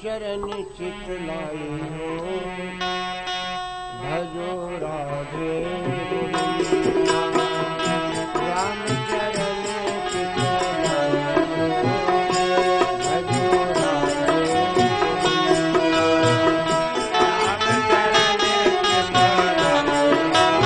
चरण चित लाई हो, भजो राधे गोविंदा। राम चरण चित लाई हो, भजो राधे गोविंदा। राम चरण चित लाई हो, भजो राधे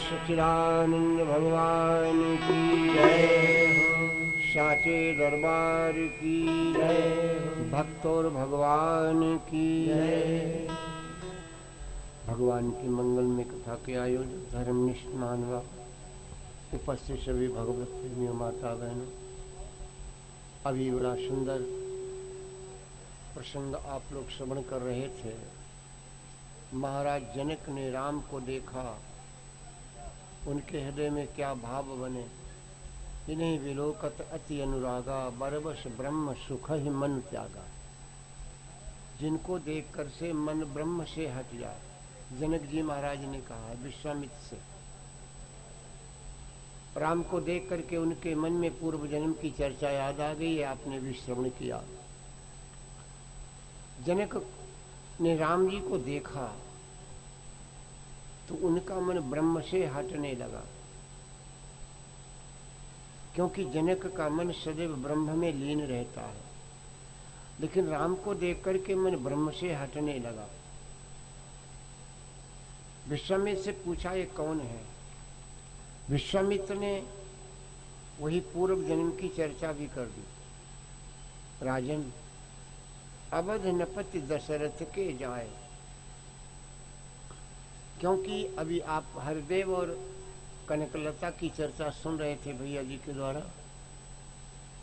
सच्चिदानंद भगवान की जय हो, साचे दरबार की जय हो, भक्त और भगवान की जय। भगवान की मंगल में कथा के आयोजन धर्मनिष्ठ मानवा, उपस्थित सभी भगवत प्रेमियों माता बहनों, अभी बड़ा सुंदर प्रसंग आप लोग श्रवण कर रहे थे। महाराज जनक ने राम को देखा, उनके हृदय में क्या भाव बने। इन्हीं विलोकत अति अनुरागा, बरबस ब्रह्म सुख ही मन त्यागा। जिनको देखकर से मन ब्रह्म से हट जाए। जनक जी महाराज ने कहा विश्वामित्र से, राम को देख करके उनके मन में पूर्व जन्म की चर्चा याद आ गई है, आपने भी श्रवण किया। जनक ने राम जी को देखा तो उनका मन ब्रह्म से हटने लगा, क्योंकि जनक का मन सदैव ब्रह्म में लीन रहता है। लेकिन राम को देख करके मन ब्रह्म से हटने लगा। विश्वामित्र से पूछा ये कौन है। विश्वामित्र ने वही पूर्व जन्म की चर्चा भी कर दी। राजन, अवध नपति दशरथ के जाए, क्योंकि अभी आप हरदेव और कनकलता की चर्चा सुन रहे थे भैया जी के द्वारा,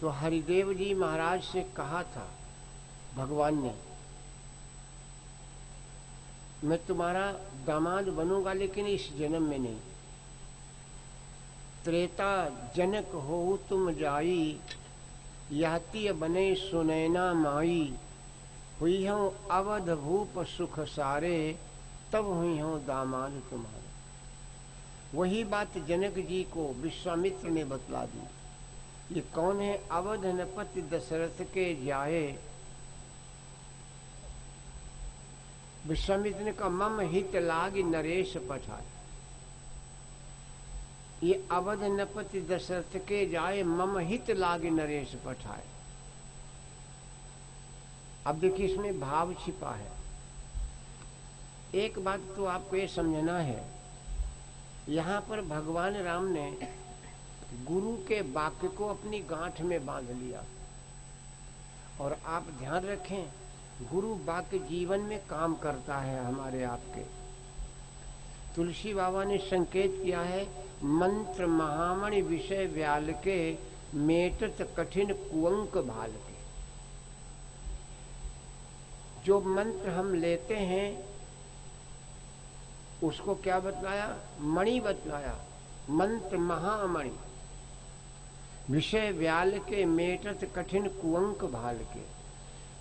तो हरिदेव जी महाराज से कहा था भगवान ने, मैं तुम्हारा दामाद बनूंगा लेकिन इस जन्म में नहीं। त्रेता जनक हो तुम जाई, याति बने सुनैना माई। हुई हूँ अवध भूप सुख सारे, तब हुई हूँ दामाद तुम्हारे। वही बात जनक जी को विश्वामित्र ने बतला दी। ये कौन है? अवध नपति दशरथ के जाए। विश्वामित्र ने कहा मम हित लाग नरेश पठाए। ये अवध नपति दशरथ के जाए, मम हित लाग नरेश पठाए। अब देखिए इसमें भाव छिपा है। एक बात तो आपको ये समझना है, यहाँ पर भगवान राम ने गुरु के वाक्य को अपनी गांठ में बांध लिया। और आप ध्यान रखें, गुरु वाक्य जीवन में काम करता है हमारे आपके। तुलसी बाबा ने संकेत किया है, मंत्र महामणि विषय व्याल के, मेटत कठिन कुअंक भाल के। जो मंत्र हम लेते हैं उसको क्या बतलाया? मणि बतलाया, मंत्र महामणि विषय व्याल के, मेटत कठिन कुअंक भाल के।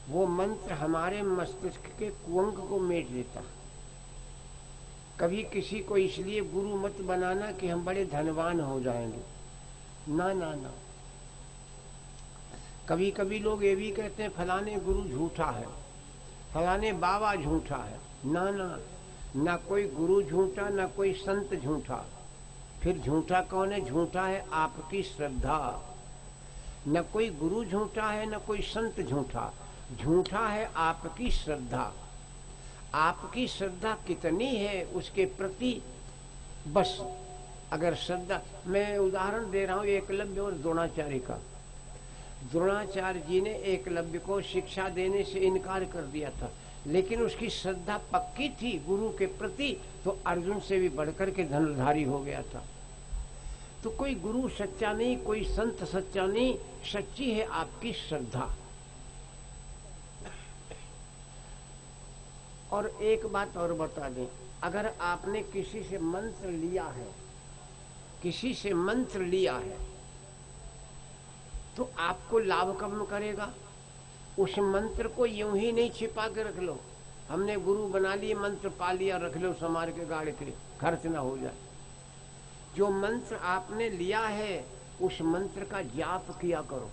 वो मंत्र हमारे मस्तिष्क के कुअंक को मेट देता। कभी किसी को इसलिए गुरु मत बनाना कि हम बड़े धनवान हो जाएंगे, ना ना ना। कभी कभी लोग ये भी कहते हैं फलाने गुरु झूठा है, फलाने बाबा झूठा है। ना ना, ना कोई गुरु झूठा, ना कोई संत झूठा। फिर झूठा कौन है? झूठा है आपकी श्रद्धा। न कोई गुरु झूठा है, न कोई संत झूठा। झूठा है आपकी श्रद्धा। आपकी श्रद्धा कितनी है उसके प्रति, बस। अगर श्रद्धा, मैं उदाहरण दे रहा हूँ एकलव्य और द्रोणाचार्य का। द्रोणाचार्य जी ने एकलव्य को शिक्षा देने से इनकार कर दिया था, लेकिन उसकी श्रद्धा पक्की थी गुरु के प्रति, तो अर्जुन से भी बढ़कर के धनुर्धारी हो गया था। तो कोई गुरु सच्चा नहीं, कोई संत सच्चा नहीं, सच्ची है आपकी श्रद्धा। और एक बात और बता दें, अगर आपने किसी से मंत्र लिया है, किसी से मंत्र लिया है, तो आपको लाभ कब करेगा? उस मंत्र को यूं ही नहीं छिपा के रख लो, हमने गुरु बना लिए, मंत्र पा लिया, रख लो संभाल के गाड़ के, खर्च ना हो जाए। जो मंत्र आपने लिया है उस मंत्र का जाप किया करो।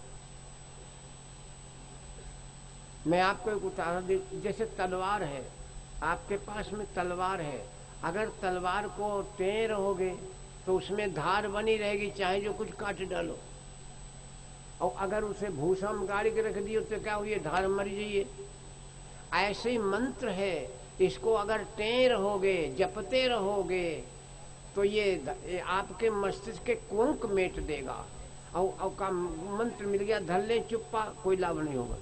मैं आपको एक उदाहरण दे, जैसे तलवार है, आपके पास में तलवार है, अगर तलवार को टें रहोगे तो उसमें धार बनी रहेगी, चाहे जो कुछ काट डालो। और अगर उसे भूसा में गाड़ के रख दियो तो क्या हुई? धार मर जाइए। ऐसे ही मंत्र है, इसको अगर टें रहोगे, जपते रहोगे, तो ये आपके मस्तिष्क के कुंक मेट देगा। और का मंत्र मिल गया, धर ले चुप्पा, कोई लाभ नहीं होगा।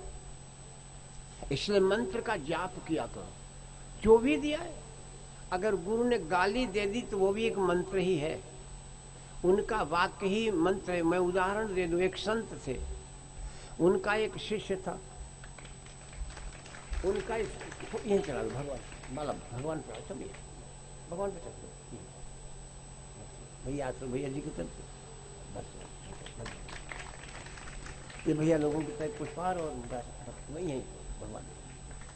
इसलिए मंत्र का जाप किया करो, जो भी दिया है। अगर गुरु ने गाली दे दी तो वो भी एक मंत्र ही है, उनका वाक्य ही मंत्र है। मैं उदाहरण दे दूं, एक संत थे, उनका एक शिष्य था, उनका यही चला भगवान माला, भगवान पे सब, भगवान पे चलते भैया, तो भैया जी की तरफ बस, ये भैया लोगों की तरफ पुष्पार और वही है भगवान,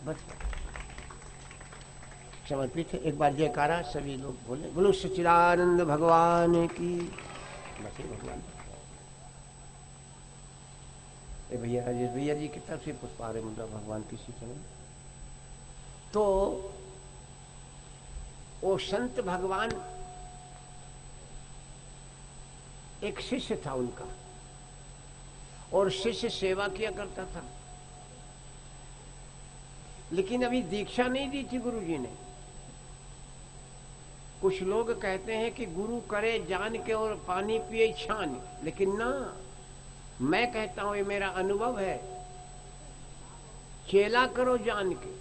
बस समर्पित है। एक बार जयकारा सभी लोग बोले, बोलो सच्चिदानंद भगवान की। बस भगवान ये भैया राजेश भैया जी की तरफ से पुष्पार मुद्रा भगवान की चरण। तो वो संत भगवान, एक शिष्य था उनका, और शिष्य सेवा किया करता था, लेकिन अभी दीक्षा नहीं दी थी गुरु जी ने। कुछ लोग कहते हैं कि गुरु करे जान के और पानी पिए छान, लेकिन ना, मैं कहता हूं, ये मेरा अनुभव है, चेला करो जान के,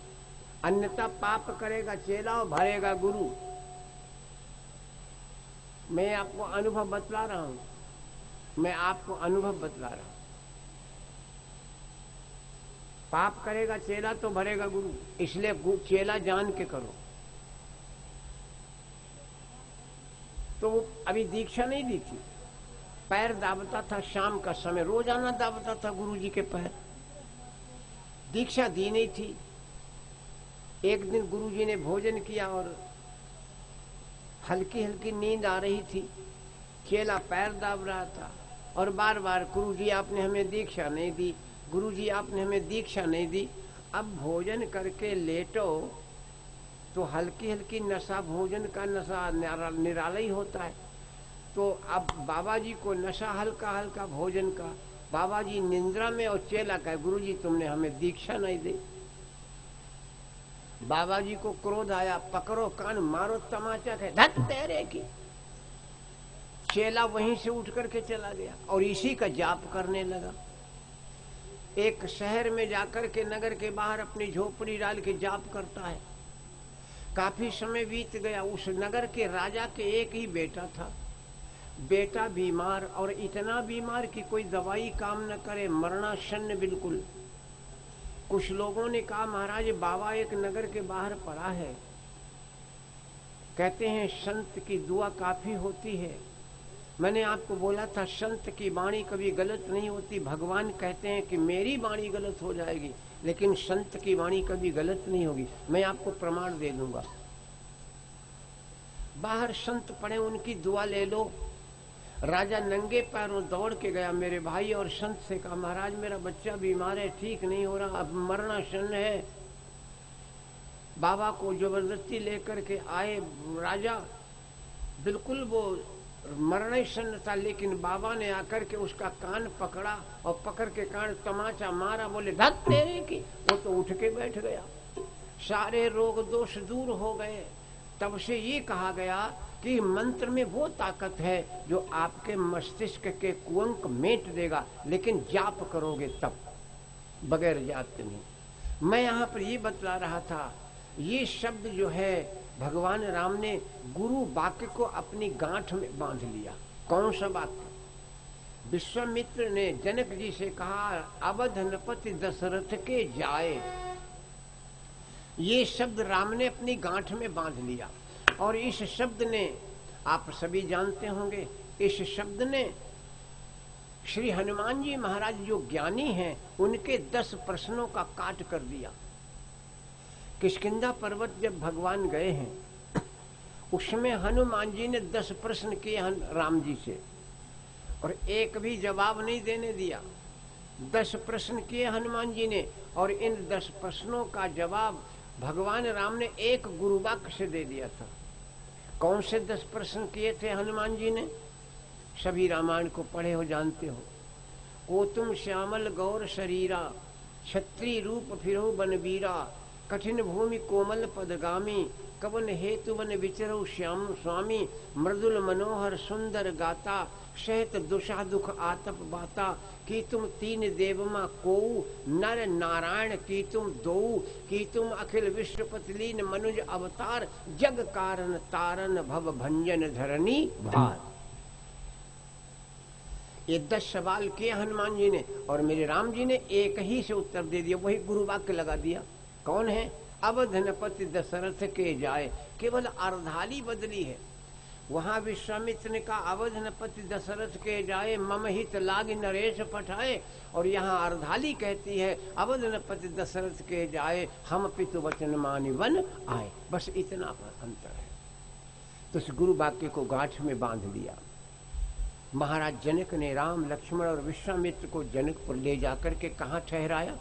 अन्यथा पाप करेगा चेला और भरेगा गुरु। मैं आपको अनुभव बतला रहा हूं, मैं आपको अनुभव बतला रहा हूं। पाप करेगा चेला तो भरेगा गुरु, इसलिए चेला जान के करो। तो वो अभी दीक्षा नहीं दी थी, पैर दाबता था, शाम का समय रोजाना दाबता था गुरुजी के पैर, दीक्षा दी नहीं थी। एक दिन गुरुजी ने भोजन किया और हल्की हल्की नींद आ रही थी, चेला पैर दाब रहा था और बार बार गुरुजी आपने हमें दीक्षा नहीं दी, गुरुजी आपने हमें दीक्षा नहीं दी। अब भोजन करके लेटो तो हल्की हल्की नशा, भोजन का नशा निराला ही होता है। तो अब बाबा जी को नशा हल्का हल्का भोजन का, बाबा जी निंद्रा में और चेला का गुरुजी तुमने हमें दीक्षा नहीं दी। बाबा जी को क्रोध आया, पकड़ो कान मारो तमाचा, कहे धत तेरे की। चेला वहीं से उठ करके चला गया और इसी का जाप करने लगा। एक शहर में जाकर के नगर के बाहर अपनी झोपड़ी डाल के जाप करता है। काफी समय बीत गया। उस नगर के राजा के एक ही बेटा था, बेटा बीमार और इतना बीमार कि कोई दवाई काम न करे, मरणासन्न बिल्कुल। कुछ लोगों ने कहा महाराज बाबा एक नगर के बाहर पड़ा है, कहते हैं संत की दुआ काफी होती है। मैंने आपको बोला था संत की वाणी कभी गलत नहीं होती। भगवान कहते हैं कि मेरी वाणी गलत हो जाएगी लेकिन संत की वाणी कभी गलत नहीं होगी, मैं आपको प्रमाण दे दूंगा। बाहर संत पड़े, उनकी दुआ ले लो। राजा नंगे पैरों दौड़ के गया मेरे भाई और संत से कहा महाराज मेरा बच्चा बीमार है, ठीक नहीं हो रहा, अब मरणासन्न है। बाबा को जबरदस्ती लेकर के आए राजा, बिल्कुल वो मरणासन्न था, लेकिन बाबा ने आकर के उसका कान पकड़ा और पकड़ के कान तमाचा मारा, बोले धत तेरे की। वो तो उठ के बैठ गया, सारे रोग दोष दूर हो गए। तब से ये कहा गया कि मंत्र में वो ताकत है जो आपके मस्तिष्क के कुंक मेट देगा, लेकिन जाप करोगे तब, बगैर जाप के नहीं। मैं यहाँ पर ये बतला रहा था, ये शब्द जो है भगवान राम ने गुरु वाक्य को अपनी गांठ में बांध लिया। कौन सा वाक्य? विश्वामित्र ने जनक जी से कहा अवध नपति दशरथ के जाए, ये शब्द राम ने अपनी गांठ में बांध लिया। और इस शब्द ने, आप सभी जानते होंगे, इस शब्द ने श्री हनुमान जी महाराज जो ज्ञानी हैं उनके 10 प्रश्नों का काट कर दिया। किष्किंधा पर्वत जब भगवान गए हैं उसमें हनुमान जी ने 10 प्रश्न किए राम जी से और एक भी जवाब नहीं देने दिया। 10 प्रश्न किए हनुमान जी ने और इन 10 प्रश्नों का जवाब भगवान राम ने एक गुरु वाक्य से दे दिया था। कौन से 10 प्रश्न किए थे हनुमान जी ने? सभी रामायण को पढ़े हो, जानते हो। को तुम श्यामल गौर शरीरा, क्षत्रिय रूप फिरो बनवीरा, कठिन भूमि कोमल पदगामी, कवन हेतु वन विचरो श्याम स्वामी, मृदुल मनोहर सुंदर गाता, सहत दुषा दुख आतप बाता, की तुम 3 देवमा को, नर नारायण की तुम 2, की तुम अखिल विश्वपतलीन मनुज अवतार, जग कारण तारन भव भंजन धरनी भार। ये 10 सवाल किए हनुमान जी ने और मेरे राम जी ने एक ही से उत्तर दे दिया, वही गुरु वाक्य लगा दिया। कौन है? अवधनपति दशरथ के जाए। केवल अर्धाली बदली है। वहां विश्वामित्र ने कहा अवधनपति दशरथ के जाए, मम हित लाग नरेश पठाए, और यहाँ अर्धाली कहती है अवधनपति दशरथ के जाए, हम पितु वचन मानि वन आए। बस इतना अंतर है। तो उस गुरु वाक्य को गांठ में बांध लिया। महाराज जनक ने राम लक्ष्मण और विश्वामित्र को जनकपुर ले जाकर के कहाँ ठहराया?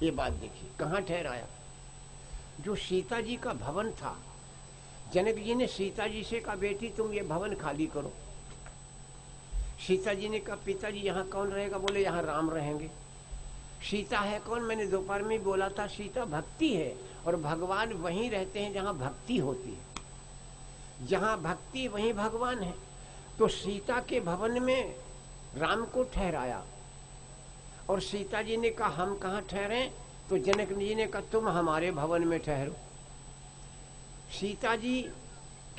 ये बात देखिए, कहाँ ठहराया? जो सीता जी का भवन था, जनक जी ने सीता जी से कहा बेटी तुम ये भवन खाली करो। सीता जी ने कहा पिताजी यहाँ कौन रहेगा? बोले यहाँ राम रहेंगे। सीता है कौन? मैंने दोपहर में बोला था, सीता भक्ति है और भगवान वहीं रहते हैं जहाँ भक्ति होती है। जहाँ भक्ति वहीं भगवान है। तो सीता के भवन में राम को ठहराया और सीता जी ने कहा हम कहाँ ठहरे? तो जनक जी ने कहा तुम हमारे भवन में ठहरो। सीता जी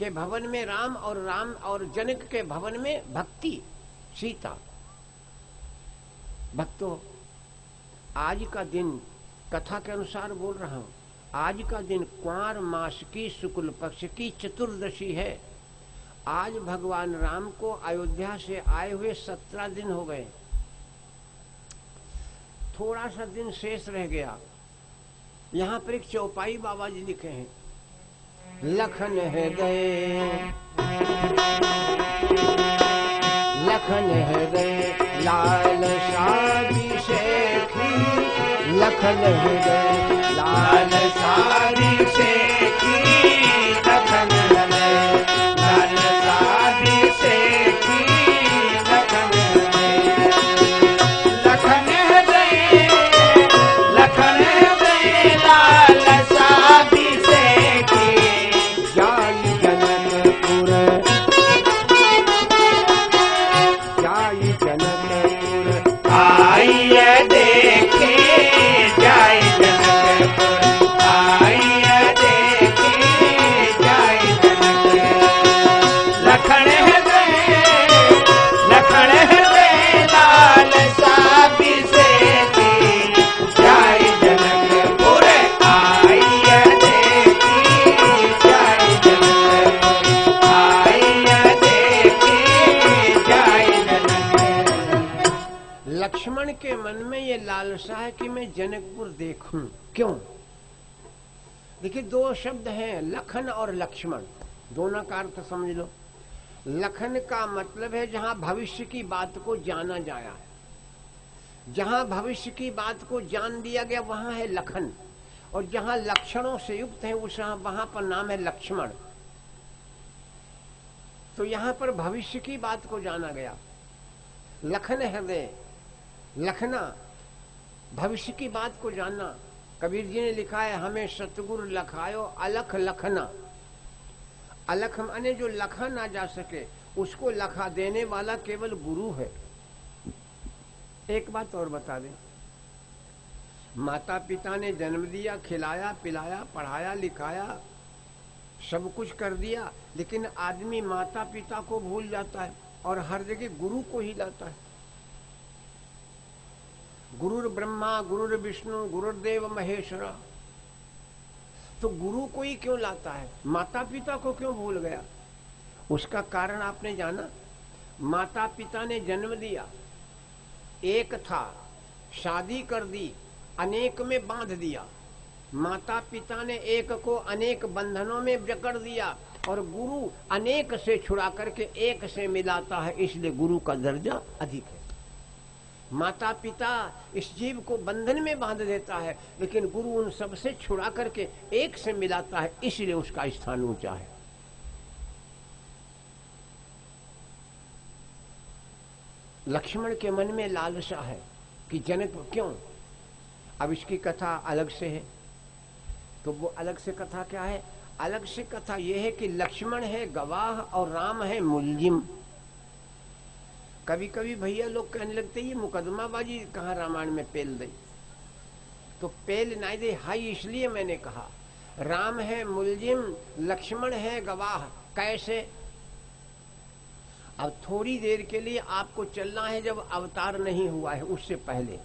के भवन में राम और जनक के भवन में भक्ति सीता। भक्तों, आज का दिन कथा के अनुसार बोल रहा हूं, आज का दिन क्वार मास की शुक्ल पक्ष की चतुर्दशी है। आज भगवान राम को अयोध्या से आए हुए 17 दिन हो गए। थोड़ा सा दिन शेष रह गया। यहाँ पर एक चौपाई बाबा जी लिखे हैं, लखन हृदय लाल शादी शेखी, लखन हृदय लाल शादी शेखी, लखन हृदय लाल शादी शेखी, लखन हृदय लाल शादी शेखी, जाई जनकपुर आइए देखे, जाई जनकपुर आइए देखे, जाई जनकपुर लखन हृदय लाल शादी शेखी, जाई जनकपुर आइए देखे, जाई जनकपुर आइए देखे, जाई जनकपुर। लक्ष्मण के मन में ये लालसा है कि मैं जनकपुर देखूं। क्यों? देखिए, दो शब्द हैं, लखन और लक्ष्मण, दोनों का अर्थ समझ लो। लखन का मतलब है जहां भविष्य की बात को जाना जाया है। जहां भविष्य की बात को जान दिया गया वहां है लखन, और जहां लक्षणों से युक्त है वहां पर नाम है लक्ष्मण। तो यहां पर भविष्य की बात को जाना गया। लखन हृदय, लखना, भविष्य की बात को जानना। कबीर जी ने लिखा है, हमें सतगुरु लखायो अलख लखना। अलख माने जो लखा ना जा सके, उसको लखा देने वाला केवल गुरु है। एक बात और बता दें, माता पिता ने जन्म दिया, खिलाया पिलाया, पढ़ाया लिखाया, सब कुछ कर दिया, लेकिन आदमी माता पिता को भूल जाता है और हर जगह गुरु को ही लाता है। गुरुर ब्रह्मा गुरुर विष्णु गुरुदेव महेश्वरा। तो गुरु को ही क्यों लाता है, माता पिता को क्यों भूल गया? उसका कारण आपने जाना। माता पिता ने जन्म दिया, एक था, शादी कर दी, अनेक में बांध दिया। माता पिता ने एक को अनेक बंधनों में जकड़ दिया, और गुरु अनेक से छुड़ा करके एक से मिलाता है, इसलिए गुरु का दर्जा अधिक है। माता पिता इस जीव को बंधन में बांध देता है, लेकिन गुरु उन सब से छुड़ा करके एक से मिलाता है, इसलिए उसका स्थान ऊंचा है। लक्ष्मण के मन में लालसा है कि जनक क्यों। अब इसकी कथा अलग से है, तो वो अलग से कथा क्या है? अलग से कथा यह है कि लक्ष्मण है गवाह और राम है मुलजिम। कभी कभी भैया लोग कहने लगते ये मुकदमाबाजी कहाँ रामायण में पेल दई, तो पेल नहीं दे हाई, इसलिए मैंने कहा राम है मुलजिम, लक्ष्मण है गवाह। कैसे? अब थोड़ी देर के लिए आपको चलना है जब अवतार नहीं हुआ है, उससे पहले,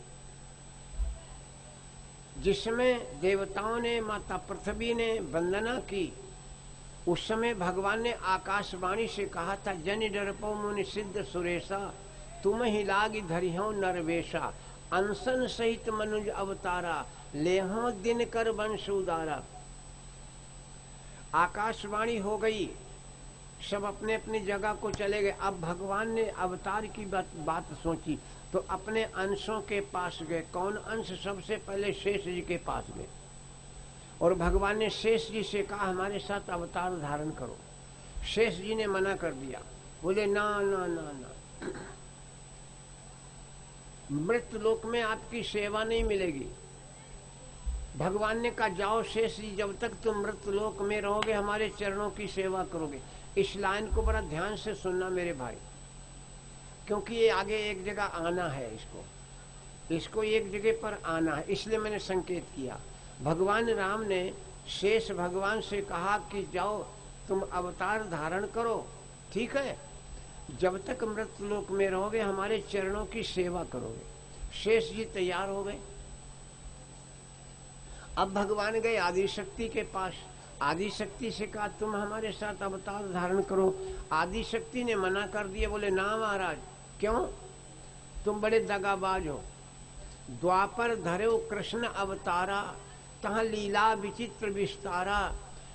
जिसमें देवताओं ने, माता पृथ्वी ने वंदना की, उस समय भगवान ने आकाशवाणी से कहा था, जन डरपो मुनि सिद्ध सुरेशा, तुम ही लागी धरिहो नरवेशा, अंसन सहित मनुज अवतारा, लेहो दिन कर वंश उदारा। आकाशवाणी हो गई, सब अपने अपनी जगह को चले गए। अब भगवान ने अवतार की बात सोची, तो अपने अंशों के पास गए। कौन अंश? सबसे पहले शेष जी के पास गए, और भगवान ने शेष जी से कहा हमारे साथ अवतार धारण करो। शेष जी ने मना कर दिया, बोले ना ना ना ना, मृत लोक में आपकी सेवा नहीं मिलेगी। भगवान ने कहा जाओ शेष जी, जब तक तुम मृत लोक में रहोगे हमारे चरणों की सेवा करोगे। इस लाइन को बड़ा ध्यान से सुनना मेरे भाई, क्योंकि ये आगे एक जगह आना है, इसको एक जगह पर आना है, इसलिए मैंने संकेत किया। भगवान राम ने शेष भगवान से कहा कि जाओ तुम अवतार धारण करो, ठीक है, जब तक मृत लोक में रहोगे हमारे चरणों की सेवा करोगे। शेष जी तैयार हो गए। अब भगवान गए आदिशक्ति के पास। आदिशक्ति से कहा तुम हमारे साथ अवतार धारण करो। आदिशक्ति ने मना कर दिया, बोले ना महाराज। क्यों? तुम बड़े दगाबाज हो। द्वापर धरे कृष्ण अवतारा, तहाँ लीला विचित्र विस्तारा।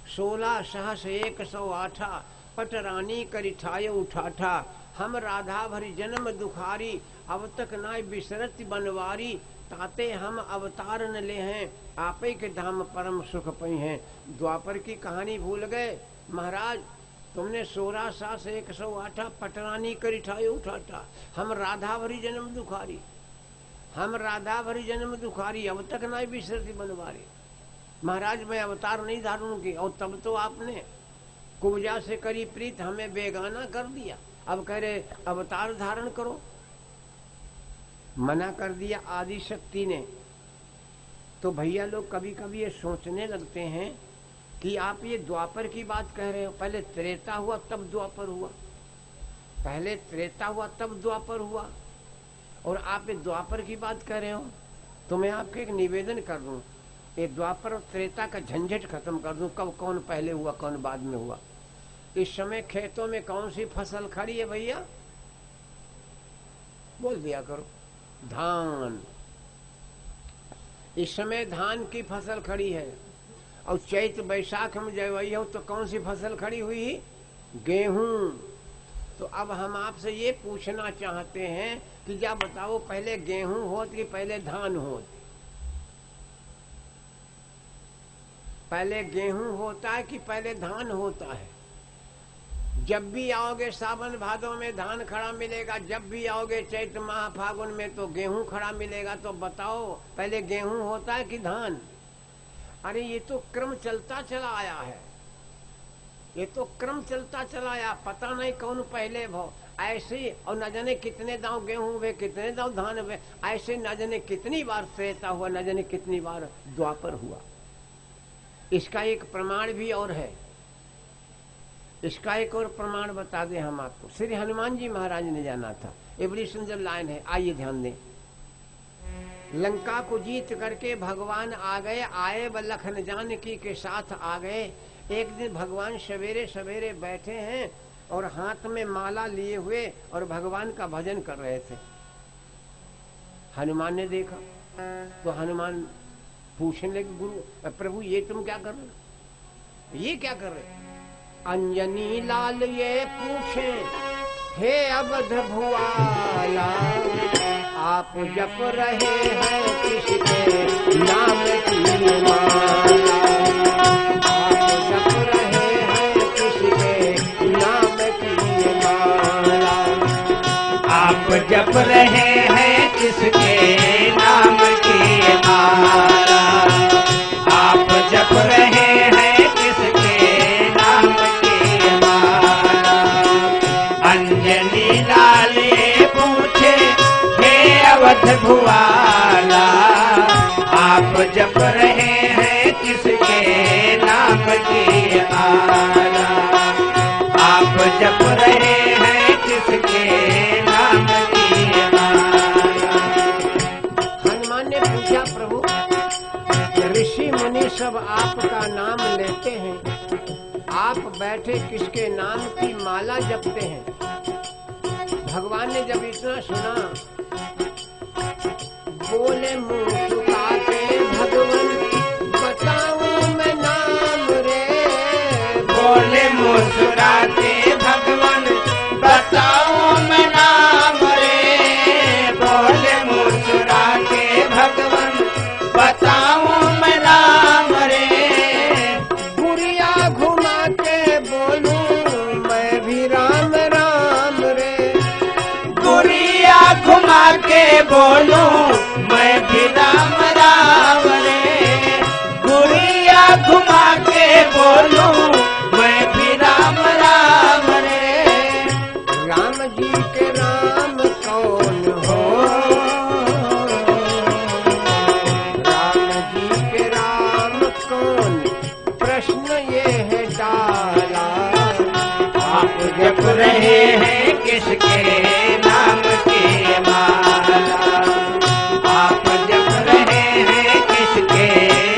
16 सहस 108 पटरानी करिठाय उठाठा। हम राधा भरी जन्म दुखारी, अब तक नाय बिसरत बनवारी। ताते हम अवतार न ले हैं, आपे के धाम परम सुख पई हैं। द्वापर की कहानी भूल गए महाराज। तुमने 16 सास 108 पटरानी करिठाय उठाठा। हम राधा भरी जन्म दुखारी, हम राधा भरी जन्म दुखारी, अब तक नाय बिसरती बनवारी। महाराज मैं अवतार नहीं धारण की, और तब तो आपने कुब्जा से करी प्रीत हमें बेगाना कर दिया। अब कह रहे अवतार धारण करो। मना कर दिया आदिशक्ति ने। तो भैया लोग कभी कभी ये सोचने लगते हैं कि आप ये द्वापर की बात कह रहे हो। पहले त्रेता हुआ तब द्वापर हुआ, पहले त्रेता हुआ तब द्वापर हुआ, और आप ये द्वापर की बात कह रहे हो। तो मैं आपको एक निवेदन कर दूं, ये द्वापर और त्रेता का झंझट खत्म कर दूं। कब कौन पहले हुआ कौन बाद में हुआ। इस समय खेतों में कौन सी फसल खड़ी है भैया? बोल दिया करो। धान। इस समय धान की फसल खड़ी है। और चैत बैसाख में जब वही हो तो कौन सी फसल खड़ी हुई? गेहूं। तो अब हम आपसे ये पूछना चाहते हैं कि क्या बताओ, पहले गेहूं होत कि पहले धान होत? पहले गेहूं होता है कि पहले धान होता है? जब भी आओगे सावन भादों में धान खड़ा मिलेगा, जब भी आओगे चैत माह फागुन में तो गेहूं खड़ा मिलेगा। तो बताओ पहले गेहूं होता है कि धान? अरे ये तो क्रम चलता चला आया है, ये तो क्रम चलता चला आया। पता नहीं कौन पहले भो ऐसे, और न जाने कितने दांव गेहूं हुए, कितने दांव धान हुए, ऐसे न जाने कितनी बार त्रेता हुआ, न जाने कितनी बार द्वापर हुआ। इसका एक प्रमाण भी और है। इसका एक और प्रमाण बता दें हम आपको। श्री हनुमान जी महाराज ने जाना था। ये बड़ी सुंदर लाइन है, आइए ध्यान दें। लंका को जीत करके भगवान आ गए, आए व लखन जानकी के साथ आ गए। एक दिन भगवान सवेरे सवेरे बैठे हैं और हाथ में माला लिए हुए और भगवान का भजन कर रहे थे। हनुमान ने देखा तो हनुमान पूछने लगे, गुरु प्रभु ये तुम क्या कर रहे हो, ये क्या कर रहे हो? अंजनी लाल ये पूछे, हे अवध भुआला, आप जप रहे हैं किसके नाम की माला? आप जप रहे हैं किसके नाम की माला? आप जप रहे हैं किसके नाम की माला? आप जप रहे हैं किसके नाम की माला? अंजनी लाल ये पूछे, हे अवध भुआला, आप जप रहे हैं किसके नाम की माला? आप जप रहे हैं किसके नाम की माला? हनुमान ने पूछा, प्रभु ऋषि मुनि सब आपका नाम लेते हैं, आप बैठे किसके नाम की माला जपते हैं? भगवान ने जब इतना सुना, बोले मुँह झुका के भगवान, बताऊं मैं नाम रे? बोले मुस्कुराते भगवान, बताऊं मैं नाम रे? बोले मुस्कुराते भगवान, बताऊं मैं नाम रे? गुड़िया घुमा के बोलूं मैं भी राम राम रे? गुड़िया घुमा के बोलूं मैं भी राम राम रे? गुड़िया घुमा के बोलूं मैं भी राम राम रे? राम जी के राम कौन हो? राम जी के राम कौन? प्रश्न ये है डाला, किसके नाम की माला, आप जप रहे हैं किसके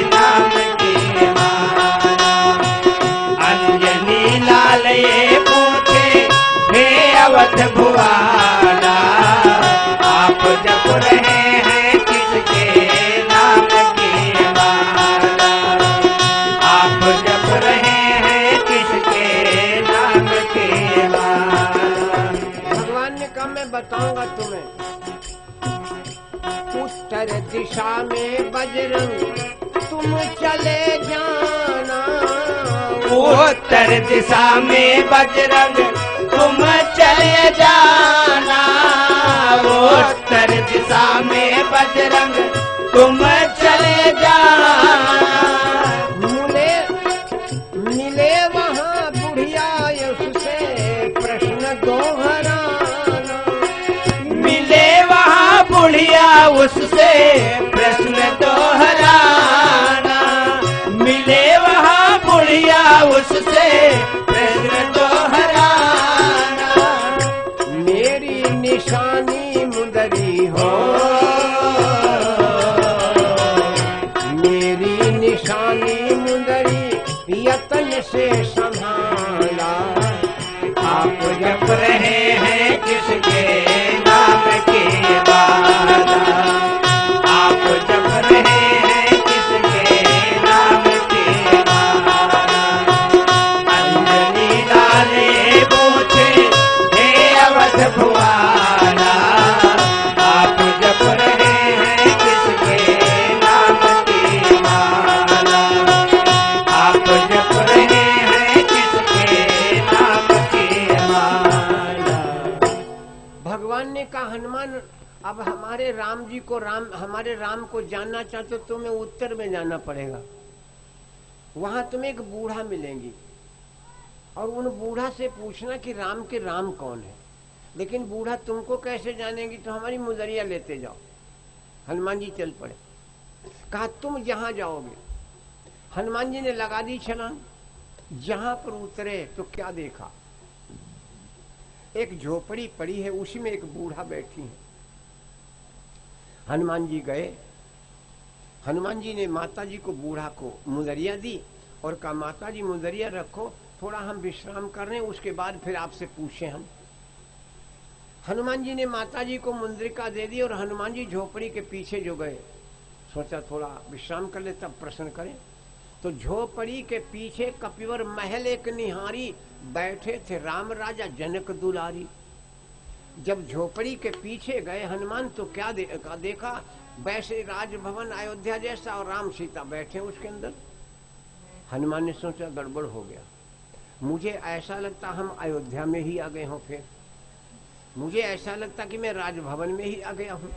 नाम की माला। अंजनी लाल ये पूछे हे अवध भुआला, आप जप रहे हैं किसके नाम की माला, आप जप रहे हैं किसके नाम की माला। भगवान ने कहा मैं बताऊंगा तुम्हें। उत्तर दिशा में बजरंग तुम चले जाना, उत्तर दिशा में बजरंग तुम चले जाना, उत्तर दिशा में बजरंग तुम चले जाना। मिले वहाँ बुढ़िया उससे प्रश्न दोहराना, मिले वहाँ बुढ़िया उससे प्रश्न दोहराना, मिले वहाँ बुढ़िया उससे प्रश्न दोहराना। मेरी निशानी मुंदरी हो, मेरी निशानी मुंदरी यतन से संभाला, आप जप रहे हैं किसके नाम की माला, आप जप रहे हैं किसके नाम की माला। अंजनी लाल ये पूछे हे अवध भुआला, आप जप रहे हैं किसके नाम की माला, आप जप रहे हैं किसके नाम की माला। भगवान ने कहा हनुमान अब हमारे राम जी को हमारे राम को जानना चाहते हो तुम्हें उत्तर में जाना पड़ेगा। वहां तुम्हें एक बूढ़ा मिलेंगी और उन बूढ़ा से पूछना कि राम के राम कौन है। लेकिन बूढ़ा तुमको कैसे जानेगी, तो हमारी मुजरिया लेते जाओ। हनुमान जी चल पड़े। कहा तुम जहां जाओगे। हनुमान जी ने लगा दी छलांग। जहां पर उतरे तो क्या देखा, एक झोपड़ी पड़ी है, उसी में एक बूढ़ा बैठी है। हनुमान जी गए। हनुमान जी ने माता जी को बूढ़ा को मुंदरिया दी और कहा माता जी मुंदरिया रखो, थोड़ा हम विश्राम कर रहे हैं, उसके बाद फिर आपसे पूछें हम। हनुमान जी ने माता जी को मुंदरिका दे दी और हनुमान जी झोपड़ी के पीछे जो गए, सोचा थोड़ा विश्राम कर ले तब प्रश्न करें। तो झोपड़ी के पीछे कपिवर महल एक निहारी, बैठे थे राम राजा जनक दुलारी। जब झोपड़ी के पीछे गए हनुमान तो क्या देखा, वैसे राजभवन अयोध्या जैसा और राम सीता बैठे उसके अंदर। हनुमान ने सोचा गड़बड़ हो गया, मुझे ऐसा लगता हम अयोध्या में ही आ गए हों, फिर मुझे ऐसा लगता कि मैं राजभवन में ही आ गया हूं।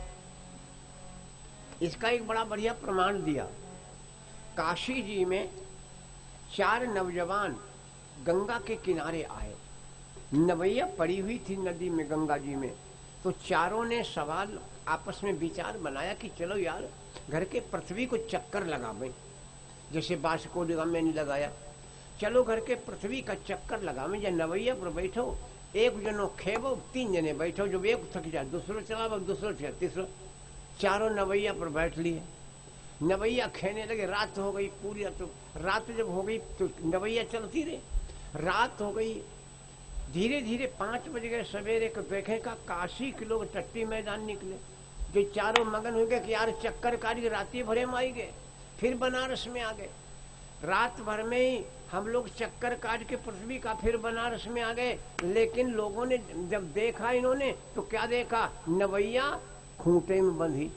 इसका एक बड़ा बढ़िया प्रमाण दिया। काशी जी में 4 नौजवान गंगा के किनारे आए। नवैया पड़ी हुई थी नदी में, गंगा जी में। तो चारों ने सवाल आपस में विचार बनाया कि चलो यार घर के पृथ्वी को चक्कर लगावें, जैसे बासको में नहीं लगाया। चलो घर के पृथ्वी का चक्कर लगावें, या नवैया पर बैठो, एक जनो खेबो, 3 जने बैठो, जब एक थक जाए दूसरो चलाओ, दूसरो चला तीसरो। चारों नवैया पर बैठ लिए। नवैया खेने लगे। रात हो गई पूरी। तो रात जब हो गई तो नवैया चलती रही। रात हो गई, धीरे धीरे 5 बज गए सवेरे को। देखे का काशी के लोग टट्टी मैदान निकले, जो चारों मगन हो गए कि यार चक्कर काटी, राती भरे में आई गए, फिर बनारस में आ गए। रात भर में ही हम लोग चक्कर काट के पृथ्वी का फिर बनारस में आ गए। लेकिन लोगों ने जब देखा इन्होंने तो क्या देखा, नवैया खूंटे में बंधी।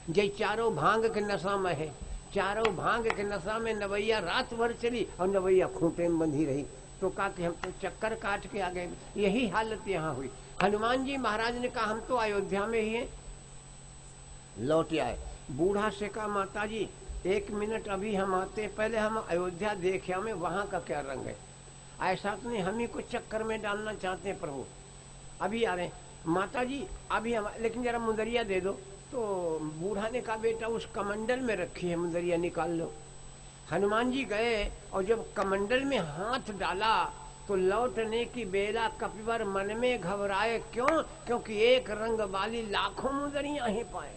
जे चारों भांग के नशा में है, चारों भांग के नशा में नवैया रात भर चली और नवैया खूंटे में बंधी रही। तो कहा कि हम तो चक्कर काट के आ गए। यही हालत यहाँ हुई। हनुमान जी महाराज ने कहा हम तो अयोध्या में ही हैं। लौट आए। बूढ़ा से कहा माता जी 1 मिनट अभी हम आते, पहले हम अयोध्या देखे हमें वहां का क्या रंग है। ऐसा तो नहीं हम ही को चक्कर में डालना चाहते हैं प्रभु, अभी आ रहे। माता जी अभी हम, लेकिन जरा मुंदरिया दे दो। तो बूढ़ा ने कहा बेटा उस कमंडल में रखी है, मुंदरिया निकाल लो। हनुमान जी गए और जब कमंडल में हाथ डाला तो लौटने की बेला कपिवर मन में घबराए। क्यों? क्योंकि एक रंग वाली लाखों मुदरियां ही पाए।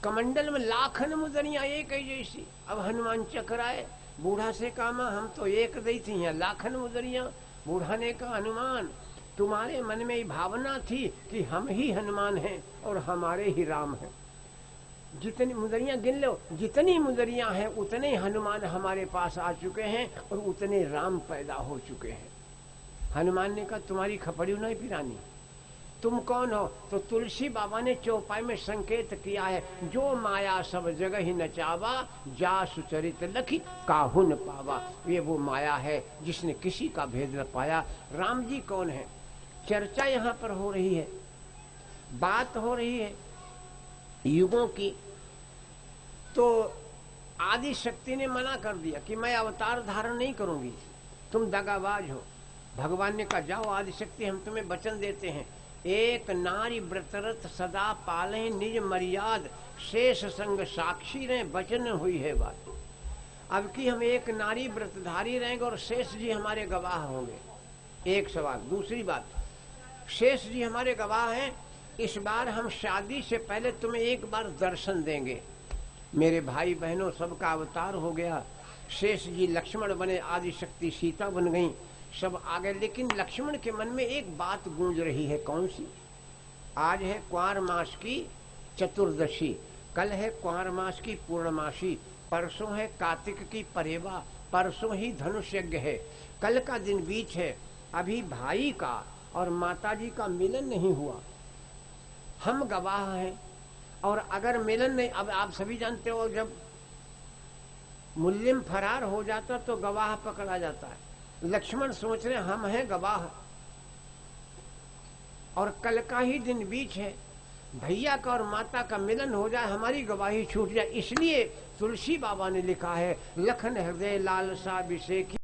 कमंडल में लाखन मुदरियां एक ही जैसी। अब हनुमान चकराए, बूढ़ा से कहा मां हम तो एक दी थी, यहाँ लाखन मुदरियां। बूढ़ा ने कहा हनुमान तुम्हारे मन में ये भावना थी कि हम ही हनुमान हैं और हमारे ही राम हैं। जितनी मुदरियां गिन लो, जितनी मुदरियां हैं उतने हनुमान हमारे पास आ चुके हैं और उतने राम पैदा हो चुके हैं। हनुमान ने कहा तुम्हारी खपड़ी नहीं पिरानी, तुम कौन हो? तो तुलसी बाबा ने चौपाई में संकेत किया है, जो माया सब जगह ही नचावा, जा सुचरित लखी काहुन पावा। ये वो माया है जिसने किसी का भेद न पाया। राम जी कौन है? चर्चा यहाँ पर हो रही है, बात हो रही है युगों की। तो आदि शक्ति ने मना कर दिया कि मैं अवतार धारण नहीं करूंगी, तुम दगाबाज हो। भगवान ने कहा जाओ आदि शक्ति हम तुम्हें वचन देते हैं, एक नारी व्रतरत सदा पाले निज मर्याद, शेष संग साक्षी रहे वचन हुई है बात। अब कि हम एक नारी व्रतधारी रहेंगे और शेष जी हमारे गवाह होंगे। एक सवाल। दूसरी बात, शेष जी हमारे गवाह हैं, इस बार हम शादी से पहले तुम्हें एक बार दर्शन देंगे। मेरे भाई बहनों सबका अवतार हो गया। शेष जी लक्ष्मण बने, आदि शक्ति सीता बन गई, सब आ गए। लेकिन लक्ष्मण के मन में एक बात गूंज रही है। कौन सी? आज है कुंवर मास की चतुर्दशी, कल है कुंवर मास की पूर्णमासी, परसों है कार्तिक की परेवा, परसों ही धनुष यज्ञ है, कल का दिन बीच है। अभी भाई का और माताजी का मिलन नहीं हुआ, हम गवाह हैं। और अगर मिलन नहीं, अब आप सभी जानते हो जब मुल्लिम फरार हो जाता तो गवाह पकड़ा जाता है। लक्ष्मण सोच रहे हम हैं गवाह और कल का ही दिन बीच है, भैया का और माता का मिलन हो जाए, हमारी गवाही छूट जाए। इसलिए तुलसी बाबा ने लिखा है, लखन हृदय लालसा अभिषेक